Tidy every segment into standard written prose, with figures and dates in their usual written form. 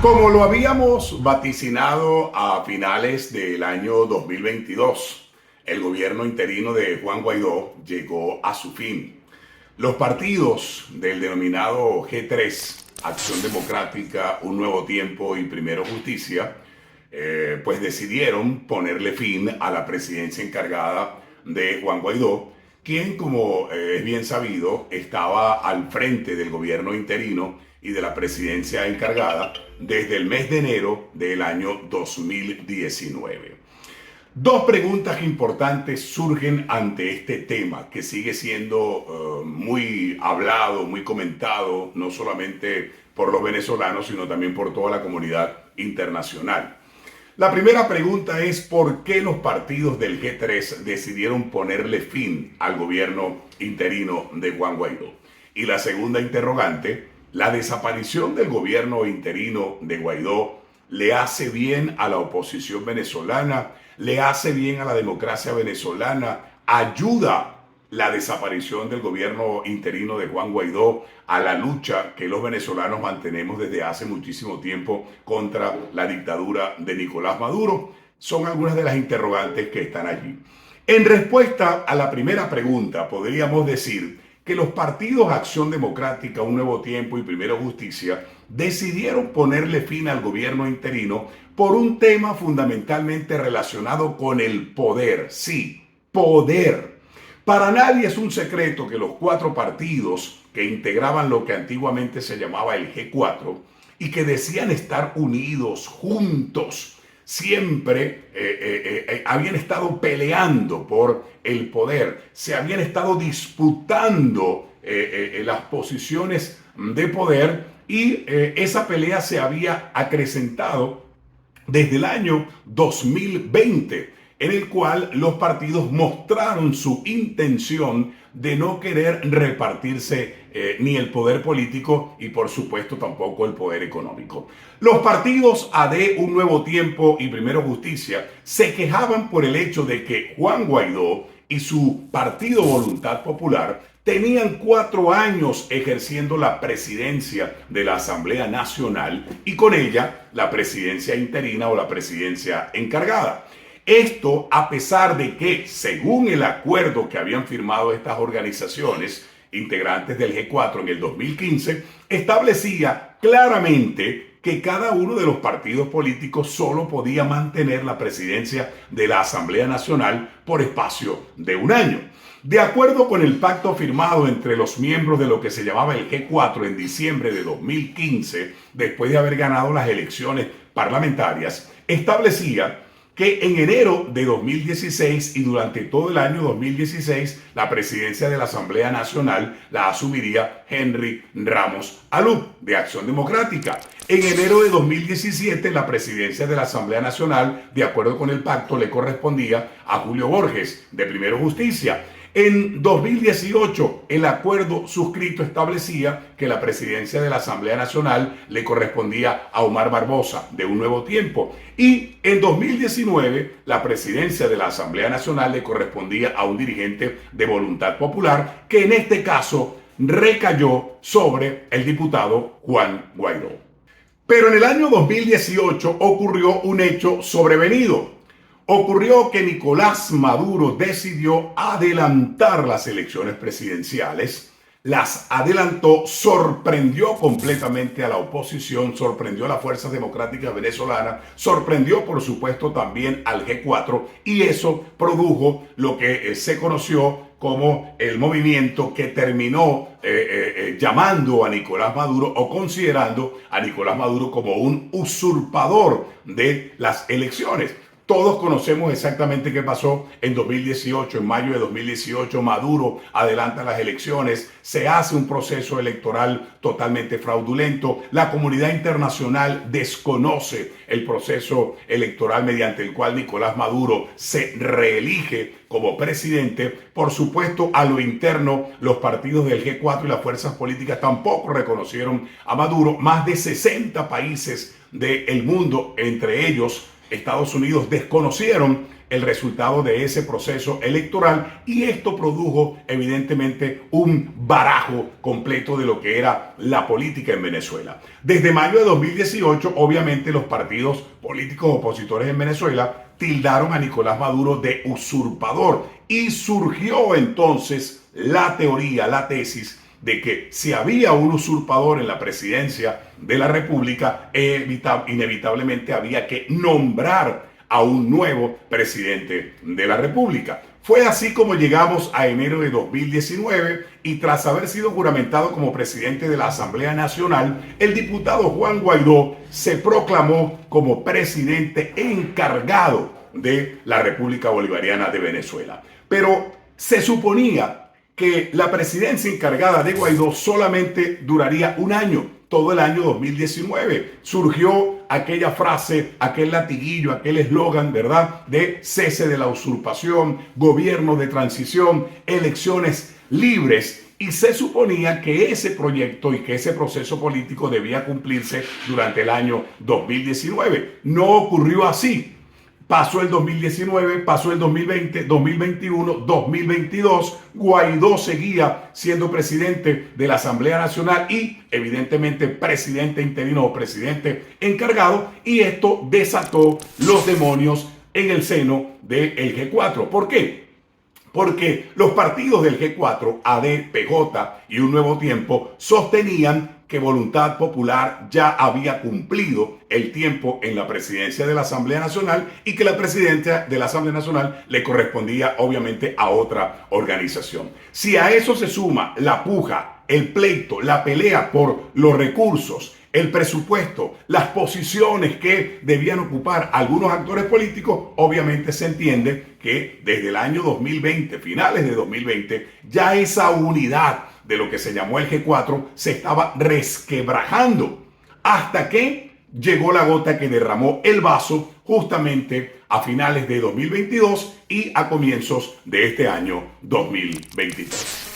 Como lo habíamos vaticinado a finales del año 2022, el gobierno interino de Juan Guaidó llegó a su fin. Los partidos del denominado G3, Acción Democrática, Un Nuevo Tiempo y Primero Justicia, pues decidieron ponerle fin a la presidencia encargada de Juan Guaidó, quien, como es bien sabido, estaba al frente del gobierno interino y de la presidencia encargada desde el mes de enero del año 2019. Dos preguntas importantes surgen ante este tema que sigue siendo muy hablado, muy comentado, no solamente por los venezolanos, sino también por toda la comunidad internacional. La primera pregunta es ¿por qué los partidos del G3 decidieron ponerle fin al gobierno interino de Juan Guaidó? Y la segunda interrogante, ¿la desaparición del gobierno interino de Guaidó le hace bien a la oposición venezolana? ¿Le hace bien a la democracia venezolana? ¿Ayuda la desaparición del gobierno interino de Juan Guaidó a la lucha que los venezolanos mantenemos desde hace muchísimo tiempo contra la dictadura de Nicolás Maduro? Son algunas de las interrogantes que están allí. En respuesta a la primera pregunta, podríamos decir que los partidos Acción Democrática, Un Nuevo Tiempo y Primero Justicia decidieron ponerle fin al gobierno interino por un tema fundamentalmente relacionado con el poder. Sí, poder. Para nadie es un secreto que los cuatro partidos que integraban lo que antiguamente se llamaba el G4 y que decían estar unidos, juntos, siempre habían estado peleando por el poder, se habían estado disputando las posiciones de poder y esa pelea se había acrecentado desde el año 2020, en el cual los partidos mostraron su intención de no querer repartirse ni el poder político y por supuesto tampoco el poder económico. Los partidos AD, Un Nuevo Tiempo y Primero Justicia se quejaban por el hecho de que Juan Guaidó y su partido Voluntad Popular tenían 4 años ejerciendo la presidencia de la Asamblea Nacional y con ella la presidencia interina o la presidencia encargada. Esto a pesar de que, según el acuerdo que habían firmado estas organizaciones integrantes del G4 en el 2015, establecía claramente que cada uno de los partidos políticos solo podía mantener la presidencia de la Asamblea Nacional por espacio de 1 año. De acuerdo con el pacto firmado entre los miembros de lo que se llamaba el G4 en diciembre de 2015, después de haber ganado las elecciones parlamentarias, establecía que en enero de 2016 y durante todo el año 2016 la presidencia de la Asamblea Nacional la asumiría Henry Ramos Alup de Acción Democrática. En enero de 2017 la presidencia de la Asamblea Nacional, de acuerdo con el pacto, le correspondía a Julio Borges de Primero Justicia. En 2018, el acuerdo suscrito establecía que la presidencia de la Asamblea Nacional le correspondía a Omar Barbosa, de Un Nuevo Tiempo. Y en 2019, la presidencia de la Asamblea Nacional le correspondía a un dirigente de Voluntad Popular, que en este caso recayó sobre el diputado Juan Guaidó. Pero en el año 2018 ocurrió un hecho sobrevenido. Ocurrió que Nicolás Maduro decidió adelantar las elecciones presidenciales, las adelantó, sorprendió completamente a la oposición, sorprendió a las fuerzas democráticas venezolanas, sorprendió por supuesto también al G4 y eso produjo lo que se conoció como el movimiento que terminó llamando a Nicolás Maduro o considerando a Nicolás Maduro como un usurpador de las elecciones. Todos conocemos exactamente qué pasó en 2018, en mayo de 2018, Maduro adelanta las elecciones, se hace un proceso electoral totalmente fraudulento, la comunidad internacional desconoce el proceso electoral mediante el cual Nicolás Maduro se reelige como presidente. Por supuesto, a lo interno, los partidos del G4 y las fuerzas políticas tampoco reconocieron a Maduro. Más de 60 países del mundo, entre ellos Estados Unidos, desconocieron el resultado de ese proceso electoral, y esto produjo evidentemente un barajo completo de lo que era la política en Venezuela. Desde mayo de 2018, obviamente los partidos políticos opositores en Venezuela tildaron a Nicolás Maduro de usurpador, y surgió entonces la teoría, la tesis de que si había un usurpador en la presidencia de la República, inevitablemente había que nombrar a un nuevo presidente de la República. Fue así como llegamos a enero de 2019, y tras haber sido juramentado como presidente de la Asamblea Nacional, el diputado Juan Guaidó se proclamó como presidente encargado de la República Bolivariana de Venezuela. Pero se suponía que la presidencia encargada de Guaidó solamente duraría un año, todo el año 2019. Surgió aquella frase, aquel latiguillo, aquel eslogan, ¿verdad?, de cese de la usurpación, gobierno de transición, elecciones libres. Y se suponía que ese proyecto y que ese proceso político debía cumplirse durante el año 2019. No ocurrió así. Pasó el 2019, pasó el 2020, 2021, 2022. Guaidó seguía siendo presidente de la Asamblea Nacional y evidentemente presidente interino o presidente encargado, y esto desató los demonios en el seno del G4. ¿Por qué? Porque los partidos del G4, AD, PJ y Un Nuevo Tiempo, sostenían que Voluntad Popular ya había cumplido el tiempo en la presidencia de la Asamblea Nacional y que la presidencia de la Asamblea Nacional le correspondía obviamente a otra organización. Si a eso se suma la puja, el pleito, la pelea por los recursos, el presupuesto, las posiciones que debían ocupar algunos actores políticos, obviamente se entiende que desde el año 2020, finales de 2020, ya esa unidad de lo que se llamó el G4 se estaba resquebrajando, hasta que llegó la gota que derramó el vaso justamente a finales de 2022 y a comienzos de este año 2023.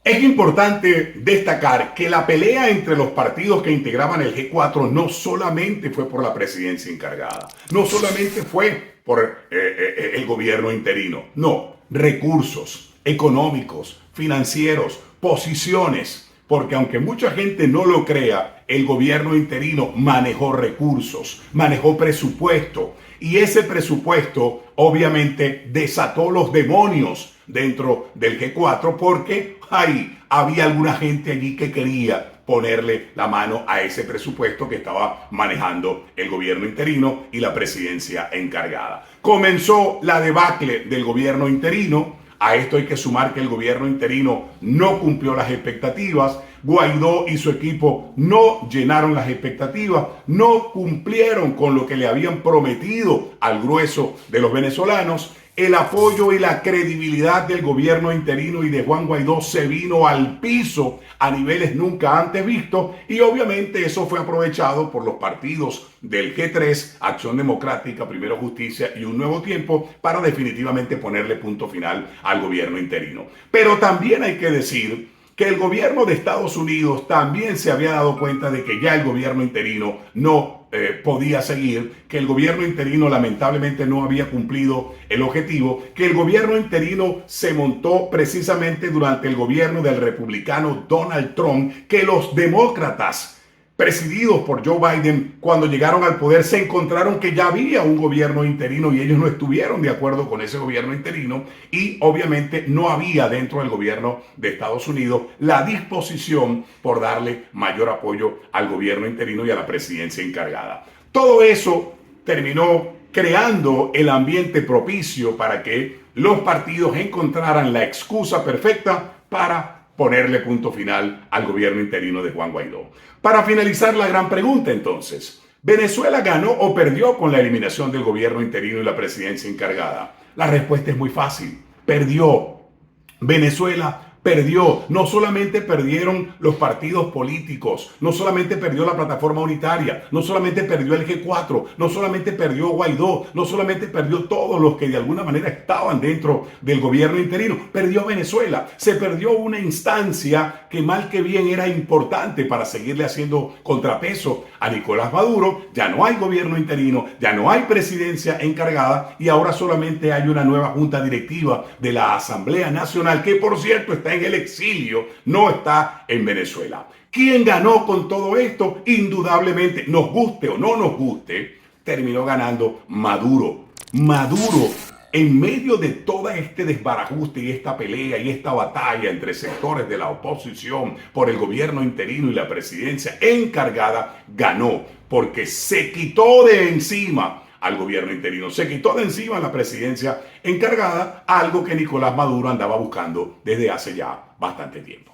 Es importante destacar que la pelea entre los partidos que integraban el G4 no solamente fue por la presidencia encargada, no solamente fue por el gobierno interino, no, recursos económicos, financieros, posiciones, porque aunque mucha gente no lo crea, el gobierno interino manejó recursos, manejó presupuesto, y ese presupuesto obviamente desató los demonios dentro del G4, porque había alguna gente allí que quería ponerle la mano a ese presupuesto que estaba manejando el gobierno interino y la presidencia encargada. Comenzó la debacle del gobierno interino. A esto hay que sumar que el gobierno interino no cumplió las expectativas. Guaidó y su equipo no llenaron las expectativas, no cumplieron con lo que le habían prometido al grueso de los venezolanos. El apoyo y la credibilidad del gobierno interino y de Juan Guaidó se vino al piso a niveles nunca antes vistos, y obviamente eso fue aprovechado por los partidos del G3, Acción Democrática, Primero Justicia y Un Nuevo Tiempo, para definitivamente ponerle punto final al gobierno interino. Pero también hay que decir que el gobierno de Estados Unidos también se había dado cuenta de que ya el gobierno interino no podía seguir, que el gobierno interino lamentablemente no había cumplido el objetivo, que el gobierno interino se montó precisamente durante el gobierno del republicano Donald Trump, que los demócratas presididos por Joe Biden, cuando llegaron al poder, se encontraron que ya había un gobierno interino y ellos no estuvieron de acuerdo con ese gobierno interino, y obviamente no había dentro del gobierno de Estados Unidos la disposición por darle mayor apoyo al gobierno interino y a la presidencia encargada. Todo eso terminó creando el ambiente propicio para que los partidos encontraran la excusa perfecta para ponerle punto final al gobierno interino de Juan Guaidó. Para finalizar la gran pregunta, entonces, ¿Venezuela ganó o perdió con la eliminación del gobierno interino y la presidencia encargada? La respuesta es muy fácil: perdió. Venezuela perdió. No solamente perdieron los partidos políticos, no solamente perdió la plataforma unitaria, no solamente perdió el G4, no solamente perdió Guaidó, no solamente perdió todos los que de alguna manera estaban dentro del gobierno interino, perdió Venezuela. Se perdió una instancia que mal que bien era importante para seguirle haciendo contrapeso a Nicolás Maduro. Ya no hay gobierno interino, ya no hay presidencia encargada y ahora solamente hay una nueva junta directiva de la Asamblea Nacional que, por cierto, está en el exilio, no está en Venezuela. ¿Quién ganó con todo esto? Indudablemente, nos guste o no nos guste, terminó ganando Maduro. Maduro, en medio de todo este desbarajuste y esta pelea y esta batalla entre sectores de la oposición por el gobierno interino y la presidencia encargada, ganó porque se quitó de encima al gobierno interino, se quitó de encima la presidencia encargada, algo que Nicolás Maduro andaba buscando desde hace ya bastante tiempo.